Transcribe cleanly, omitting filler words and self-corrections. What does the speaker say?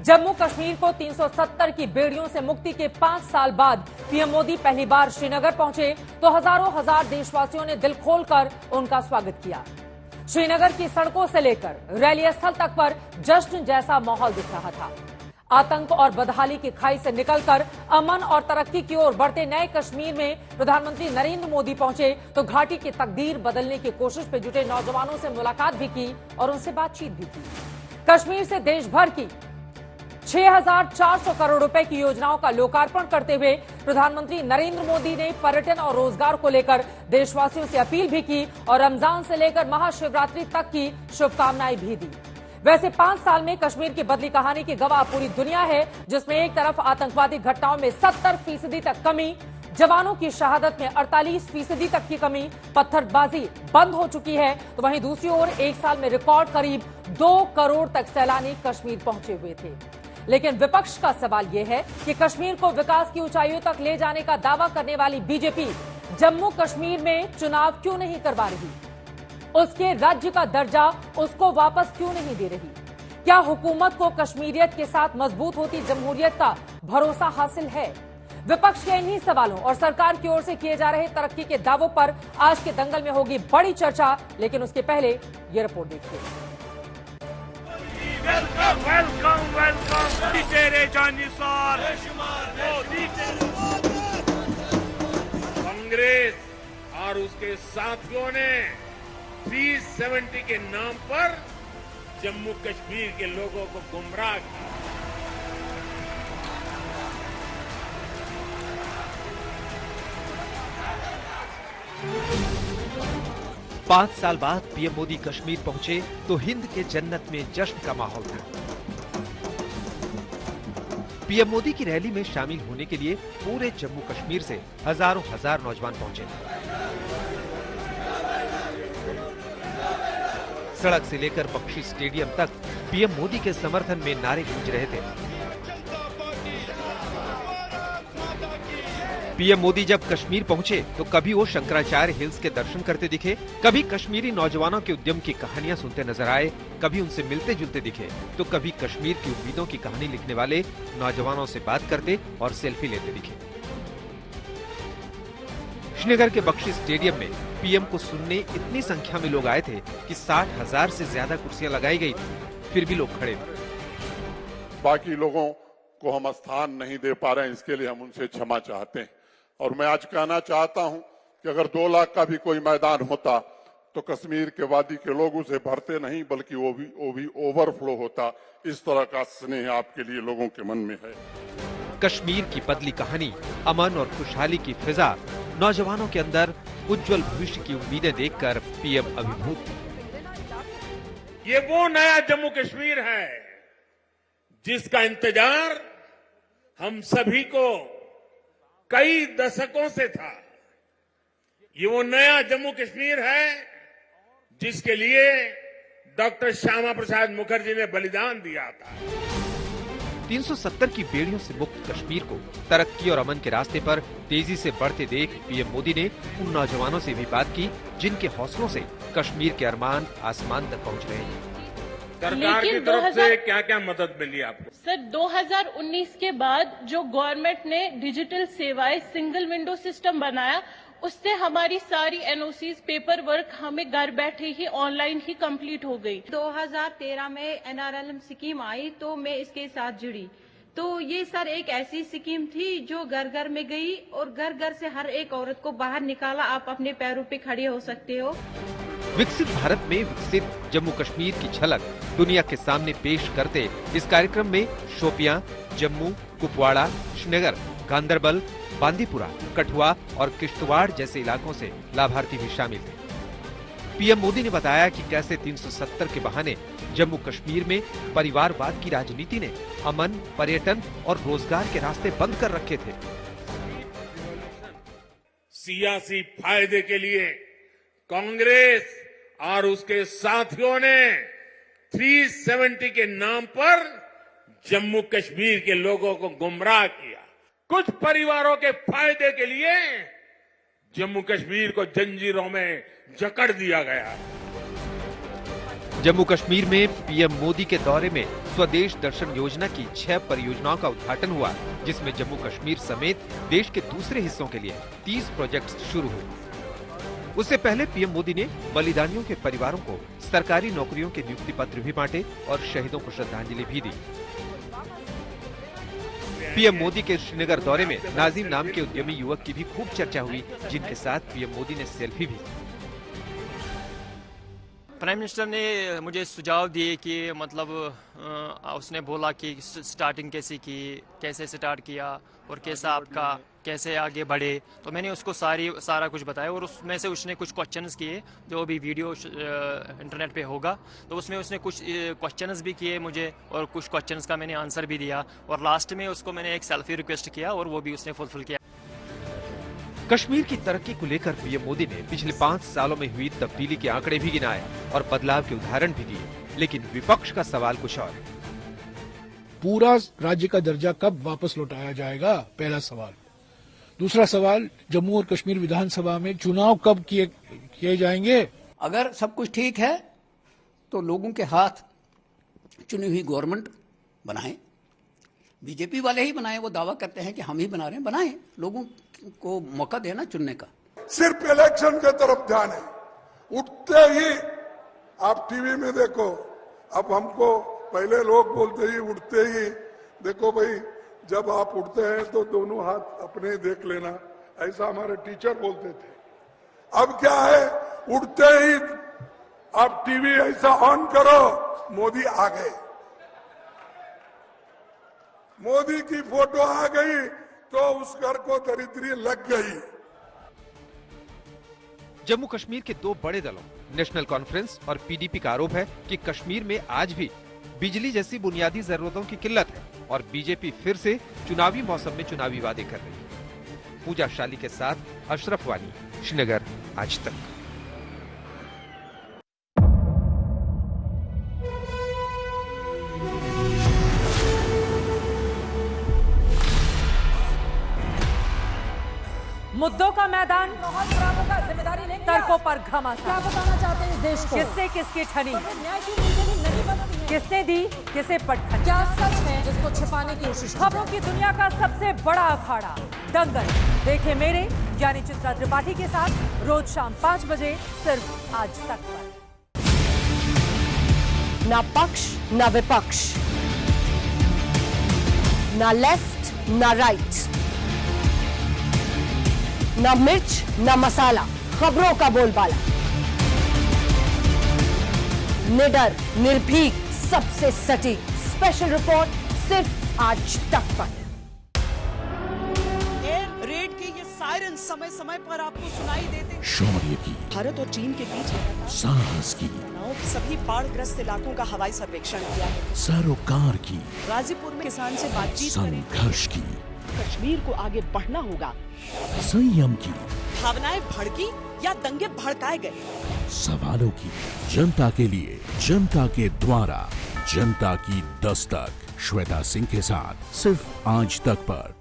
जम्मू कश्मीर को 370 की बेड़ियों से मुक्ति के 5 साल बाद पीएम मोदी पहली बार श्रीनगर पहुंचे तो हजार देशवासियों ने दिल खोलकर उनका स्वागत किया। श्रीनगर की सड़कों से लेकर रैली स्थल तक पर जश्न जैसा माहौल दिख रहा था। आतंक और बदहाली की खाई से निकलकर अमन और तरक्की की ओर बढ़ते नए कश्मीर में प्रधानमंत्री नरेंद्र मोदी पहुंचे तो घाटी की तकदीर बदलने की कोशिश में जुटे नौजवानों से मुलाकात भी की और उनसे बातचीत भी की। कश्मीर से देश भर की 6,400 करोड़ रुपए की योजनाओं का लोकार्पण करते हुए प्रधानमंत्री नरेंद्र मोदी ने पर्यटन और रोजगार को लेकर देशवासियों से अपील भी की और रमजान से लेकर महाशिवरात्रि तक की शुभकामनाएं भी दी। वैसे 5 साल में कश्मीर की बदली कहानी की गवाह पूरी दुनिया है, जिसमें एक तरफ आतंकवादी घटनाओं में 70% तक कमी, जवानों की शहादत में 48% तक की कमी, पत्थरबाजी बंद हो चुकी है, तो वहीं दूसरी ओर एक साल में रिकॉर्ड करीब 2 करोड़ तक सैलानी कश्मीर पहुंचे हुए थे। लेकिन विपक्ष का सवाल यह है कि कश्मीर को विकास की ऊंचाइयों तक ले जाने का दावा करने वाली बीजेपी जम्मू कश्मीर में चुनाव क्यों नहीं करवा रही? उसके राज्य का दर्जा उसको वापस क्यों नहीं दे रही? क्या हुकूमत को कश्मीरियत के साथ मजबूत होती जमहूरियत का भरोसा हासिल है? विपक्ष के इन्हीं सवालों और सरकार की ओर से किए जा रहे तरक्की के दावों पर आज के दंगल में होगी बड़ी चर्चा, लेकिन उसके पहले ये रिपोर्ट देखिए। वेलकम वेलकम वेलकम तेरे जानिसार कांग्रेस और उसके साथियों ने 370 के नाम पर जम्मू कश्मीर के लोगों को गुमराह किया। पांच साल बाद पीएम मोदी कश्मीर पहुंचे तो हिंद के जन्नत में जश्न का माहौल था। पीएम मोदी की रैली में शामिल होने के लिए पूरे जम्मू कश्मीर से हजार नौजवान पहुंचे। सड़क से लेकर बख्शी स्टेडियम तक पीएम मोदी के समर्थन में नारे गूंज रहे थे। पीएम मोदी जब कश्मीर पहुंचे तो कभी वो शंकराचार्य हिल्स के दर्शन करते दिखे, कभी कश्मीरी नौजवानों के उद्यम की कहानियां सुनते नजर आए, कभी उनसे मिलते जुलते दिखे, तो कभी कश्मीर की उम्मीदों की कहानी लिखने वाले नौजवानों से बात करते और सेल्फी लेते दिखे। श्रीनगर के बख्शी स्टेडियम में पीएम को सुनने इतनी संख्या में लोग आए थे कि 60,000 से ज्यादा कुर्सियां लगाई गई थी, फिर भी लोग खड़े थे। बाकी लोगों को हम स्थान नहीं दे पा रहे हैं, इसके लिए हम उनसे क्षमा चाहते हैं। और मैं आज कहना चाहता हूं कि अगर 2 लाख का भी कोई मैदान होता तो कश्मीर के वादी के लोग उसे भरते नहीं, बल्कि वो भी ओवरफ्लो होता। इस तरह का स्नेह आपके लिए लोगों के मन में है। कश्मीर की बदली कहानी, अमन और खुशहाली की फिजा, नौजवानों के अंदर उज्जवल भविष्य की उम्मीदें देखकर पीएम अभिभूत। ये वो नया जम्मू कश्मीर है जिसका इंतजार हम सभी को कई दशकों से था। ये वो नया जम्मू कश्मीर है जिसके लिए डॉक्टर श्यामा प्रसाद मुखर्जी ने बलिदान दिया था। 370 की बेड़ियों से मुक्त कश्मीर को तरक्की और अमन के रास्ते पर तेजी से बढ़ते देख पीएम मोदी ने उन नौजवानों से भी बात की जिनके हौसलों से कश्मीर के अरमान आसमान तक पहुंच रहे हैं। सरकार की तरफ से क्या क्या मदद मिली आपको? सर, 2019 के बाद जो गवर्नमेंट ने डिजिटल सेवाएं सिंगल विंडो सिस्टम बनाया, उससे हमारी सारी एनओसीज पेपर वर्क हमें घर बैठे ही ऑनलाइन ही कंप्लीट हो गई। 2013 में एनआरएलएम स्कीम आई तो मैं इसके साथ जुड़ी। तो ये सर एक ऐसी स्कीम थी जो घर घर में गई और घर घर से हर एक औरत को बाहर निकाला, आप अपने पैरों पे खड़े हो सकते हो। विकसित भारत में विकसित जम्मू कश्मीर की झलक दुनिया के सामने पेश करते इस कार्यक्रम में शोपियां, जम्मू, कुपवाड़ा, श्रीनगर, गांदरबल, बांदीपुरा, कठुआ और किश्तवाड़ जैसे इलाकों से लाभार्थी भी शामिल थे। पीएम मोदी ने बताया कि कैसे 370 के बहाने जम्मू कश्मीर में परिवारवाद की राजनीति ने अमन, पर्यटन और रोजगार के रास्ते बंद कर रखे थे। सियासी फायदे के लिए कांग्रेस और उसके साथियों ने 370 के नाम पर जम्मू कश्मीर के लोगों को गुमराह किया। कुछ परिवारों के फायदे के लिए जम्मू कश्मीर को जंजीरों में जकड़ दिया गया। जम्मू कश्मीर में पीएम मोदी के दौरे में स्वदेश दर्शन योजना की 6 परियोजनाओं का उद्घाटन हुआ, जिसमें जम्मू कश्मीर समेत देश के दूसरे हिस्सों के लिए 30 प्रोजेक्ट्स शुरू हुए। उससे पहले पीएम मोदी ने बलिदानियों के परिवारों को सरकारी नौकरियों के नियुक्ति पत्र भी बांटे और शहीदों को श्रद्धांजलि भी दी। पीएम मोदी के श्रीनगर दौरे में नाजिम नाम के उद्यमी युवक की भी खूब चर्चा हुई, जिनके साथ पीएम मोदी ने सेल्फी भी। प्राइम मिनिस्टर ने मुझे सुझाव दिए कि मतलब उसने बोला कि स्टार्टिंग कैसे की, कैसे स्टार्ट किया और कैसा आपका कैसे आगे बढ़े, तो मैंने उसको सारा कुछ बताया और उसमें से उसने कुछ क्वेश्चंस किए, जो भी वीडियो इंटरनेट पे होगा, तो उसमें उसने कुछ क्वेश्चंस भी किए मुझे और कुछ क्वेश्चंस का मैंने आंसर भी दिया और लास्ट में उसको मैंने एक सेल्फी रिक्वेस्ट किया और वो भी उसने फुलफिल किया। कश्मीर की तरक्की को लेकर पीएम मोदी ने पिछले 5 सालों में हुई तब्दीली के आंकड़े भी गिनाए और बदलाव के उदाहरण भी दिए, लेकिन विपक्ष का सवाल कुछ और। पूरा राज्य का दर्जा कब वापस लौटाया जाएगा, पहला सवाल। दूसरा सवाल, जम्मू और कश्मीर विधानसभा में चुनाव कब किए जाएंगे। अगर सब कुछ ठीक है तो लोगों के हाथ चुनी हुई गवर्नमेंट बनाएं। बीजेपी वाले ही बनाएं, वो दावा करते हैं कि हम ही बना रहे हैं, बनाएं, लोगों को मौका देना चुनने का। सिर्फ इलेक्शन के तरफ ध्यान है। उठते ही आप टीवी में देखो, अब हमको पहले लोग बोलते ही उठते ही देखो भाई, जब आप उठते हैं तो दोनों हाथ अपने देख लेना, ऐसा हमारे टीचर बोलते थे। अब क्या है, उठते ही आप टीवी ऐसा ऑन करो, मोदी आ गए, मोदी की फोटो आ गई तो उस घर को दरिद्री लग गई। जम्मू कश्मीर के 2 बड़े दलों नेशनल कॉन्फ्रेंस और पीडीपी का आरोप है कि कश्मीर में आज भी बिजली जैसी बुनियादी जरूरतों की किल्लत है और बीजेपी फिर से चुनावी मौसम में चुनावी वादे कर रही है। पूजा शाली के साथ अशरफ वानी, श्रीनगर, आज तक। मुद्दों का मैदान, जिम्मेदारी लेंगे, तर्कों पर घमासान। क्या बताना चाहते हैं इस देश को? किससे किसकी ठनी, न्याय की नीति नहीं बनती है, किसने दी किसे पटखनी, क्या सच है जिसको छिपाने की कोशिश। खबरों की दुनिया का सबसे बड़ा अखाड़ा दंगल देखे मेरे यानी चित्रा त्रिपाठी के साथ रोज शाम 5 बजे सिर्फ आज तक पर। ना पक्ष ना विपक्ष, ना लेफ्ट ना राइट, ना मिर्च ना मसाला, खबरों का बोलबाला, निडर निर्भीक सबसे सटीक स्पेशल रिपोर्ट सिर्फ आज तक पर। एयर रेड के ये सायरन समय समय पर आपको सुनाई देते। शौर्य की, भारत और चीन के बीच साहस की, सभी बाढ़ग्रस्त इलाकों का हवाई सर्वेक्षण किया है। सरोकार की, गाजीपुर में किसान से बातचीत, संघर्ष की, कश्मीर को आगे बढ़ना होगा, संयम की, भावनाएं भड़की या दंगे भड़काए गए, सवालों की, जनता के लिए, जनता के द्वारा, जनता की दस्तक। श्वेता सिंह के साथ सिर्फ आज तक पर।